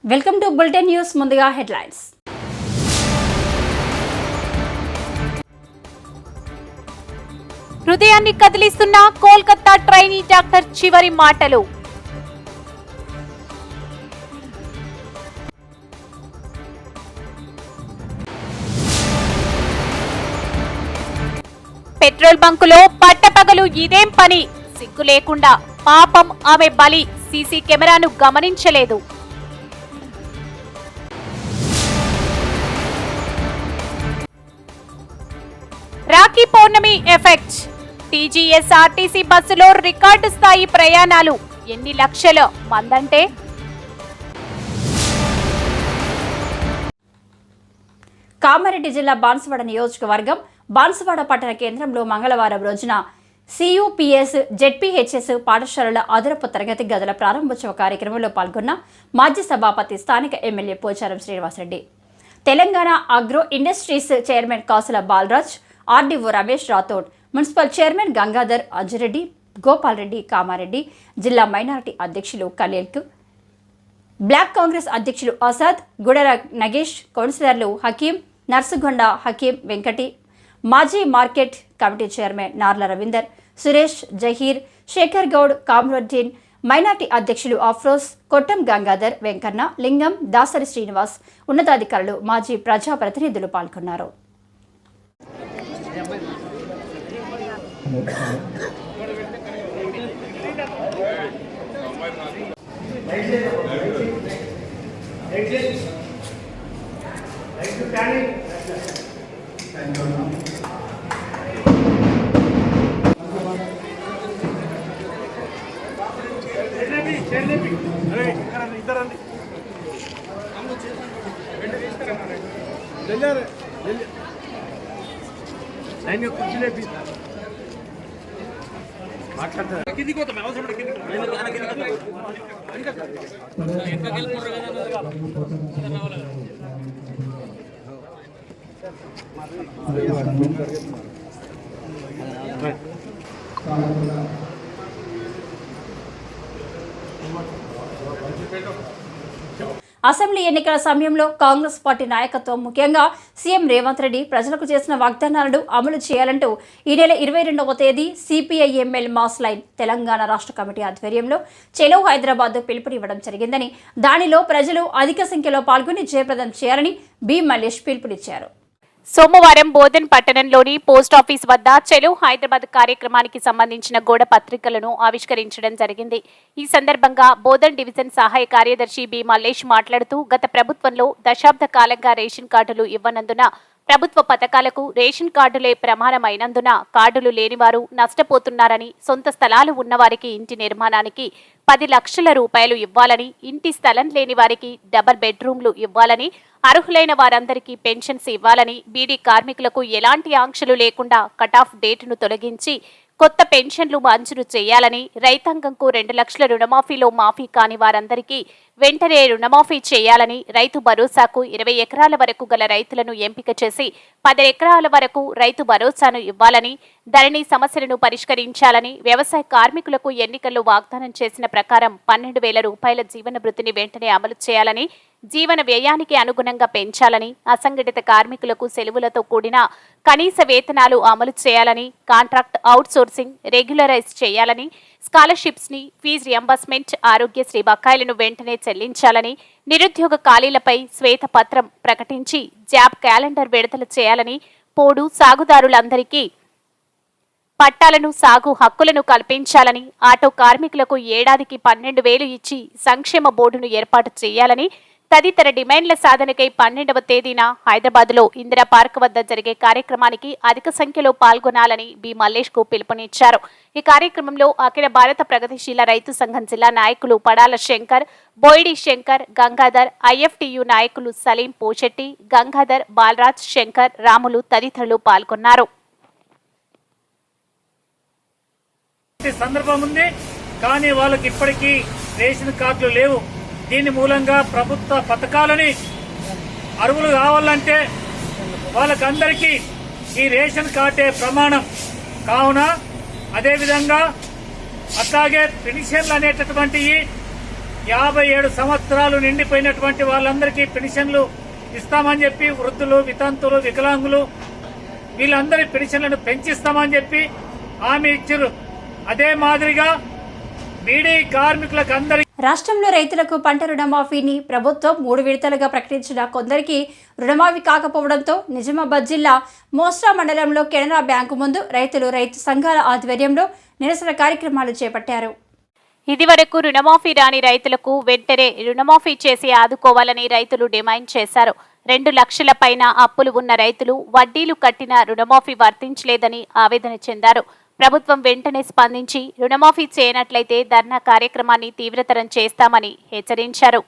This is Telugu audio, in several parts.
Welcome to bulletin news. ముందుగా హెడ్లైన్స్. హృదయాన్ని కదిలిస్తున్న కోల్కతా ట్రైనీ డాక్టర్ చివరి మాటలు. పెట్రోల్ బంకులో పట్టపగలు ఇదేం పని, సిగ్గు లేకుండా. పాపం ఆమె బలి, సీసీ కెమెరాను గమనించలేదు. రాఖీ పౌర్ణమి ఎఫెక్ట్. టీజీఎస్ఆర్టీసీ బస్సులో రికార్డు స్థాయి ప్రయాణాలు. ఎన్ని లక్షల మందంటే కామారెడ్డి జిల్లా బాన్సువాడ నియోజకవర్గం బాన్సువాడ పట్టణ కేంద్రంలో మంగళవారం రోజున సియుపిఎస్ జెడ్పీహెచ్ఎస్ పాఠశాలల అదనపు తరగతి గదుల ప్రారంభోత్సవ కార్యక్రమంలో పాల్గొన్న మాజీ సభాపతి స్థానిక MLA Pocharam Srinivasareddy, Telangana agro industries chairman Kasula Balaraj, RDO Ramesh Rathod, municipal chairman Gangadhar Anjireddy, Gopal Reddy, Kamareddy జిల్లా మైనారిటీ అధ్యక్షులు ఖలీల్క్, బ్లాక్ కాంగ్రెస్ అధ్యక్షులు ఆజాద్, గుడర నగేష్, కౌన్సిలర్లు హకీం, నర్సుగొండ హకీం వెంకటి, మాజీ market committee chairman Narla Ravinder, Suresh, Zaheer, Shekhar Goud, Kamruddin, minority అధ్యక్షులు అఫ్రోజ్, కొట్టం గంగాధర్, వెంకన్న, లింగం, దాసరి శ్రీనివాస్, ఉన్నతాధికారులు, మాజీ ప్రజాప్రతినిధులు పాల్గొన్నారు. అసెంబ్లీ ఎన్నికల సమయంలో కాంగ్రెస్ పార్టీ నాయకత్వం, ముఖ్యంగా సీఎం రేవంత్ రెడ్డి ప్రజలకు చేసిన వాగ్దానాలను అమలు చేయాలంటూ ఈ నెల 22వ తేదీ సిపిఐఎంఎల్ మాస్ లైన్ తెలంగాణ రాష్ట్ర కమిటీ ఆధ్వర్యంలో చెలో హైదరాబాద్ పిలుపునివ్వడం జరిగిందని, దానిలో ప్రజలు అధిక సంఖ్యలో పాల్గొని జయప్రదం చేయాలని బి మల్లేష్ పిలుపునిచ్చారు. సోమవారం బోధన్ పట్టణంలోని పోస్టాఫీస్ వద్ద చెలో హైదరాబాద్ కార్యక్రమానికి సంబంధించిన గోడ పత్రికలను ఆవిష్కరించడం జరిగింది. ఈ సందర్భంగా బోధన్ డివిజన్ సహాయ కార్యదర్శి బి మల్లేష్ మాట్లాడుతూ, గత ప్రభుత్వంలో దశాబ్ద కాలంగా రేషన్ కార్డులు ఇవ్వనందున, ప్రభుత్వ పథకాలకు రేషన్ కార్డులే ప్రమాణమైనందున కార్డులు లేనివారు నష్టపోతున్నారని, సొంత స్థలాలు ఉన్నవారికి ఇంటి నిర్మాణానికి 10 లక్షల రూపాయలు ఇవ్వాలని, ఇంటి స్థలం లేని వారికి డబుల్ బెడ్రూమ్లు ఇవ్వాలని, అర్హులైన వారందరికీ పెన్షన్స్ ఇవ్వాలని, బీడీ కార్మికులకు ఎలాంటి ఆంక్షలు లేకుండా కటాఫ్ డేటును తొలగించి కొత్త పెన్షన్లు మంజూరు చేయాలని, రైతాంగంకు 2 లక్షల రుణమాఫీలో మాఫీ కాని వారందరికీ వెంటనే రుణమాఫీ చేయాలని, రైతు భరోసాకు 20 ఎకరాల వరకు గల రైతులను ఎంపిక చేసి 10 ఎకరాల వరకు రైతు భరోసాను ఇవ్వాలని, ధరణి సమస్యలను పరిష్కరించాలని, వ్యవసాయ కార్మికులకు ఎన్నికల్లో వాగ్దానం చేసిన ప్రకారం 12,000 రూపాయల జీవన భృతిని వెంటనే అమలు చేయాలని, జీవన వ్యయానికి అనుగుణంగా పెంచాలని, అసంఘటిత కార్మికులకు సెలవులతో కూడిన కనీస వేతనాలు అమలు చేయాలని, కాంట్రాక్ట్ అవుట్సోర్సింగ్ రెగ్యులరైజ్ చేయాలని, స్కాలర్షిప్స్ ని, ఫీజు రియంబర్స్మెంట్, ఆరోగ్యశ్రీ బకాయిలను వెంటనే చెల్లించాలని, నిరుద్యోగ ఖాళీలపై శ్వేతపత్రం ప్రకటించి జాబ్ క్యాలెండర్ విడుదల చేయాలని, పోడు సాగుదారులందరికీ పట్టాలను, సాగు హక్కులను కల్పించాలని, ఆటో కార్మికులకు ఏడాదికి 12,000 ఇచ్చి సంక్షేమ బోర్డును ఏర్పాటు చేయాలని, తదితర డిమాండ్ల సాధనకై 12వ తేదీన హైదరాబాద్లో ఇందిరా పార్క్ వద్ద జరిగే కార్యక్రమానికి అధిక సంఖ్యలో పాల్గొనాలని బి మల్లేష్ కు పిలుపునిచ్చారు. ఈ కార్యక్రమంలో అఖిల భారత ప్రగతిశీల రైతు సంఘం జిల్లా నాయకులు పడాల శంకర్, బోయిడి శంకర్, గంగాధర్, ఐఎఫ్టియు నాయకులు సలీం పోషెట్టి, గంగాధర్, బాలరాజ్, శంకర్, రాములు తదితరులు పాల్గొన్నారు. సందర్భం ఉంది, కానీ వాళ్ళకి ఇప్పటికీ రేషన్ కార్డులు లేవు. దీని మూలంగా ప్రభుత్వ పథకాలని అర్హులు కావాలంటే వాళ్ళకందరికీ ఈ రేషన్ కార్డే ప్రమాణం కావున, అదేవిధంగా అట్లాగే పెన్షన్లు అనేటటువంటివి 57 సంవత్సరాలు నిండిపోయినటువంటి వాళ్ళందరికీ పెన్షన్లు ఇస్తామని చెప్పి, వృద్ధులు, వితంతులు, వికలాంగులు వీళ్ళందరి పెన్షన్లను పెంచిస్తామని చెప్పి హామీ ఇచ్చారు. అదే మాదిరిగా బీడీ కార్మికులకు అందరికీ రాష్ట్రంలో రైతులకు పంట రుణమాఫీని ప్రభుత్వం 3 విడతలుగా ప్రకటించిన కొందరికి రుణమాఫీ కాకపోవడంతో నిజామాబాద్ జిల్లా మోస్రా మండలంలో కెనరా బ్యాంకు ముందు రైతులు రైతు సంఘాల ఆధ్వర్యంలో నిరసన కార్యక్రమాలు చేపట్టారు. ఇదివరకు రుణమాఫీ రాని రైతులకు వెంటనే రుణమాఫీ చేసి ఆదుకోవాలని రైతులు డిమాండ్ చేశారు. 2 లక్షల పైన అప్పులు ఉన్న రైతులు వడ్డీలు కట్టిన రుణమాఫీ వర్తించలేదని ఆవేదన చెందారు. ప్రభుత్వం వెంటనే స్పందించి రుణమాఫీ చేయనట్లయితే ధర్నా కార్యక్రమాన్ని తీవ్రతరం చేస్తామని హెచ్చరించారు.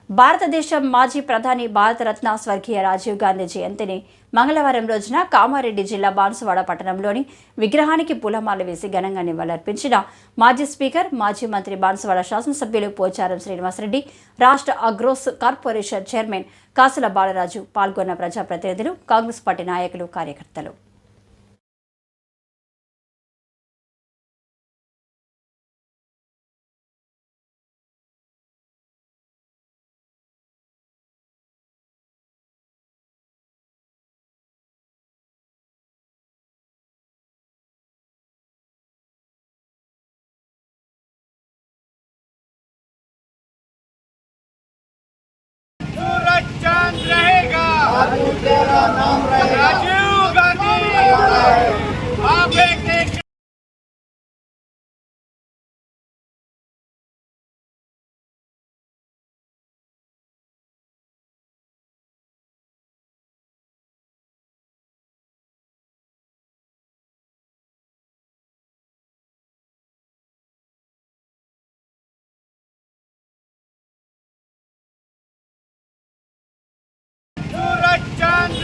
భారతదేశం మాజీ ప్రధాని భారతరత్న స్వర్గీయ రాజీవ్ గాంధీ జయంతిని మంగళవారం రోజున కామారెడ్డి జిల్లా బాన్సువాడ పట్టణంలోని విగ్రహానికి పూలమాల వేసి ఘనంగా నివాళులర్పించిన మాజీ స్పీకర్, మాజీ మంత్రి, బాన్సువాడ శాసనసభ్యులు పోచారం శ్రీనివాసరెడ్డి, రాష్ట్ర అగ్రోస్ కార్పొరేషన్ చైర్మన్ కాసుల బాలరాజు పాల్గొన్న ప్రజాప్రతినిధులు, కాంగ్రెస్ పార్టీ నాయకులు, కార్యకర్తలు. रहेगा तेरा नाम रहेगा राजीव गांधी आप एक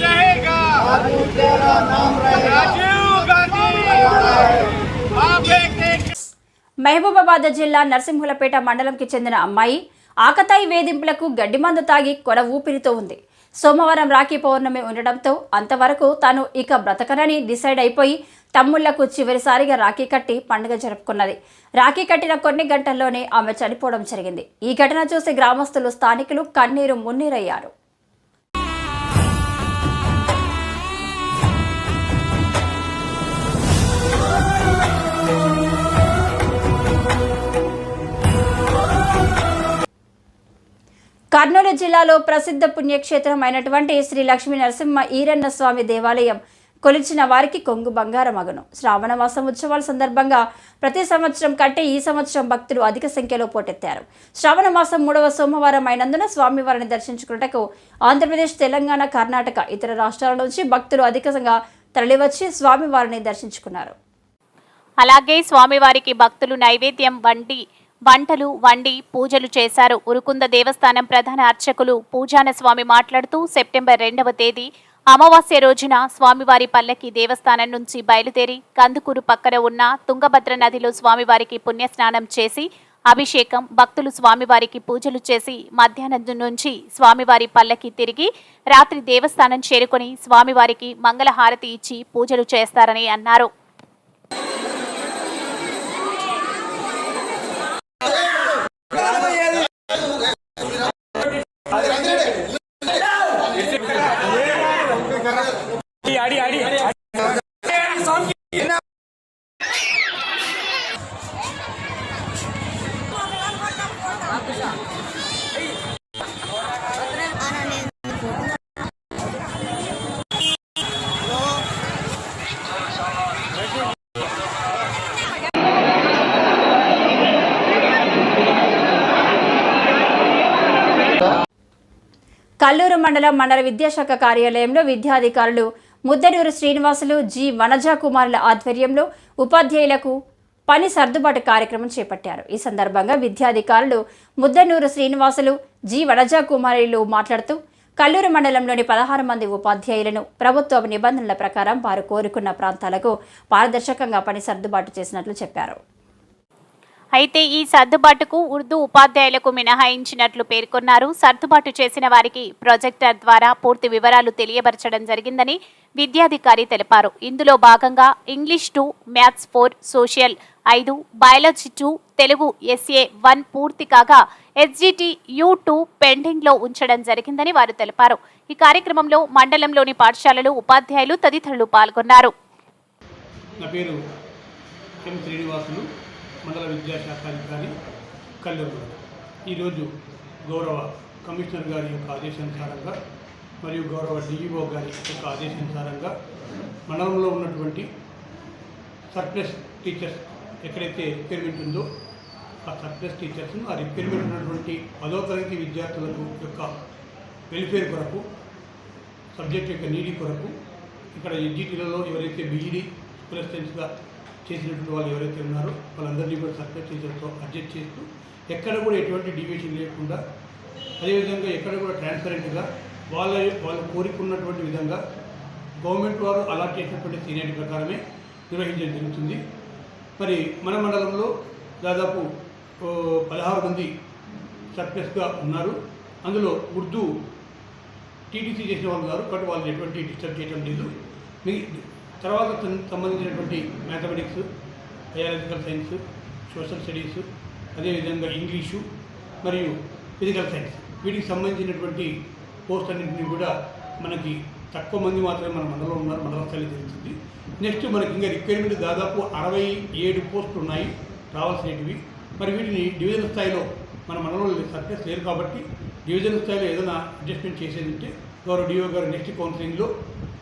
रहेगा तेरा नाम रहेगा राजीव गांधी आप एक మహబూబాబాద్ జిల్లా నర్సింహులపేట మండలంకి చెందిన అమ్మాయి ఆకతాయి వేధింపులకు గడ్డిమందు తాగి కొన ఊపిరితో ఉంది. సోమవారం రాఖీ పౌర్ణమి ఉండడంతో అంతవరకు తాను ఇక బ్రతకనని డిసైడ్ అయిపోయి తమ్ముళ్లకు చివరిసారిగా రాఖీ కట్టి పండుగ జరుపుకున్నది. రాఖీ కట్టిన కొన్ని గంటల్లోనే ఆమె చనిపోవడం జరిగింది. ఈ ఘటన చూసి గ్రామస్తులు, స్థానికులు కన్నీరు మున్నీరయ్యారు. కర్నూలు జిల్లాలో ప్రసిద్ధ పుణ్యక్షేత్రం అయినటువంటి శ్రీ లక్ష్మీ నరసింహ ఈరన్న స్వామి దేవాలయం కొలిచిన వారికి కొంగు బంగారం అగును. శ్రావణ మాసం ఉత్సవాల సందర్భంగా ప్రతి సంవత్సరం కంటే ఈ సంవత్సరం భక్తులు అధిక సంఖ్యలో పోటెత్తారు. శ్రావణ మాసం 3వ సోమవారం అయినందున స్వామివారిని దర్శించుకున్నటకు ఆంధ్రప్రదేశ్, తెలంగాణ, కర్ణాటక, ఇతర రాష్ట్రాల నుంచి భక్తులు అధికంగా తరలివచ్చి స్వామివారిని దర్శించుకున్నారు. అలాగే స్వామివారికి భక్తులు నైవేద్యం వంటలు వండి పూజలు చేశారు. ఉరుకుంద దేవస్థానం ప్రధాన అర్చకులు పూజాన స్వామి మాట్లాడుతూ సెప్టెంబర్ 2వ తేదీ అమావాస్య రోజున స్వామివారి పల్లకి దేవస్థానం నుంచి బయలుదేరి కందుకూరు పక్కన ఉన్న తుంగభద్ర నదిలో స్వామివారికి పుణ్యస్నానం చేసి అభిషేకం, భక్తులు స్వామివారికి పూజలు చేసి మధ్యాహ్నం నుంచి స్వామివారి పల్లకి తిరిగి రాత్రి దేవస్థానం చేరుకొని స్వామివారికి మంగళహారతి ఇచ్చి పూజలు చేస్తారని అన్నారు. కల్లూరు మండల విద్యాశాఖ కార్యాలయంలో విద్యాధికారులు ముద్దనూరు శ్రీనివాసులు, జి వనజాకుమారుల ఆధ్వర్యంలో ఉపాధ్యాయులకు పని సర్దుబాటు కార్యక్రమం చేపట్టారు. ఈ సందర్భంగా విద్యాధికారులు ముద్దనూరు శ్రీనివాసులు, జి వనజాకుమారులు మాట్లాడుతూ కల్లూరు మండలంలోని 16 మంది ఉపాధ్యాయులను ప్రభుత్వ నిబంధనల ప్రకారం వారు కోరుకున్న ప్రాంతాలకు పారదర్శకంగా పని సర్దుబాటు చేసినట్లు చెప్పారు. అయితే ఈ సర్దుబాటుకు ఉర్దూ ఉపాధ్యాయులకు మినహాయించినట్లు పేర్కొన్నారు. సర్దుబాటు చేసిన వారికి ప్రాజెక్టర్ ద్వారా పూర్తి వివరాలు తెలియబరచడం జరిగిందని విద్యాధికారి తెలిపారు. ఇందులో భాగంగా English 2, maths 4, social 5, biology 2, Telugu SA 1 పూర్తి కాగా SGT U2 పెండింగ్ లో ఉంచడం జరిగిందని వారు తెలిపారు. ఈ కార్యక్రమంలో మండలంలోని పాఠశాలలు, ఉపాధ్యాయులు తదితరులు పాల్గొన్నారు. నా పేరు ఎం శ్రీనివాసులు, మండల విద్యాశాఖాధికారి కల్లూరు. ఈరోజు గౌరవ కమిషనర్ గారి యొక్క ఆదేశానుసారంగా మరియు గౌరవ DEO గారి యొక్క ఆదేశానుసారంగా మండలంలో ఉన్నటువంటి సర్ప్లస్ టీచర్స్ ఎక్కడైతే రిక్వైర్మెంట్ ఉందో ఆ సర్ప్లస్ టీచర్స్ను ఆ రిక్వైర్మెంట్ ఉన్నటువంటి 10వ తరగతి విద్యార్థులకు యొక్క వెల్ఫేర్ కొరకు, సబ్జెక్ట్ యొక్క నీడి కొరకు ఇక్కడ SGTలలో ఎవరైతే BEd ప్రెసిడెంట్స్గా చేసినటువంటి వాళ్ళు ఎవరైతే ఉన్నారో వాళ్ళందరినీ కూడా సర్ప్లస్ టీచర్తో అడ్జస్ట్ చేస్తూ ఎక్కడ కూడా ఎటువంటి డీవియేషన్ లేకుండా, అదేవిధంగా ఎక్కడ కూడా ట్రాన్స్పరెంట్గా వాళ్ళు కోరుకున్నటువంటి విధంగా గవర్నమెంట్ వారు అలాట్ చేసినటువంటి సీనియారిటీ ప్రకారమే నిర్వహించడం జరుగుతుంది. మరి మన మండలంలో దాదాపు 16 మంది సర్ప్లస్గా ఉన్నారు. అందులో ఉర్దూ TTC చేసిన వాళ్ళు ఉన్నారు, కాబట్టి వాళ్ళని ఎటువంటి డిస్టర్బ్ చేయడం లేదు. తర్వాత సంబంధించినటువంటి mathematics, biological science, social studies, అదేవిధంగా ఇంగ్లీషు మరియు ఫిజికల్ సైన్స్, వీటికి సంబంధించినటువంటి పోస్ట్ అన్నింటినీ కూడా మనకి తక్కువ మంది మాత్రమే మన మండలంలో ఉన్నారు, మండల స్థాయిలో జరుగుతుంది. నెక్స్ట్ మనకి ఇంకా రిక్వైర్మెంట్ దాదాపు 67 పోస్టులు ఉన్నాయి రావాల్సినవి. మరి వీటిని డివిజన్ స్థాయిలో మన మండలంలో సర్ప్లస్ లేరు కాబట్టి డివిజన్ స్థాయిలో ఏదైనా అడ్జస్ట్మెంట్ చేసేది ఉంటే గౌరవ DO గారు నెక్స్ట్ కౌన్సిలింగ్లో